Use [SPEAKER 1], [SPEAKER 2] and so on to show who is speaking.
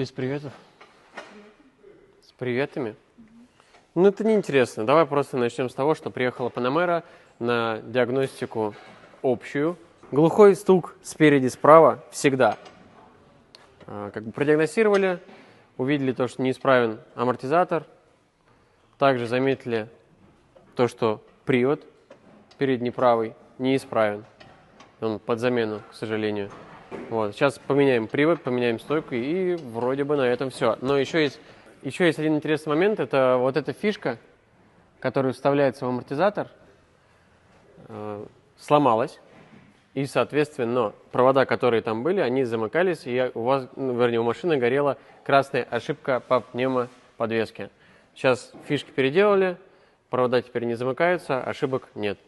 [SPEAKER 1] Без приветов? С приветами? Ну, это неинтересно. Давай просто начнем с того, что приехала Панамера на диагностику общую. Глухой стук спереди, справа всегда. Как бы продиагностировали, увидели то, что неисправен амортизатор. Также заметили то, что привод передний правый неисправен. Он под замену, к сожалению. Вот. Сейчас поменяем привод, поменяем стойку, и вроде бы на этом все. Но еще есть один интересный момент. Это вот эта фишка, которая вставляется в амортизатор, сломалась. И, соответственно, провода, которые там были, они замыкались, и у вас, у машины горела красная ошибка по пневмоподвеске. Сейчас фишки переделали, провода теперь не замыкаются, ошибок нет.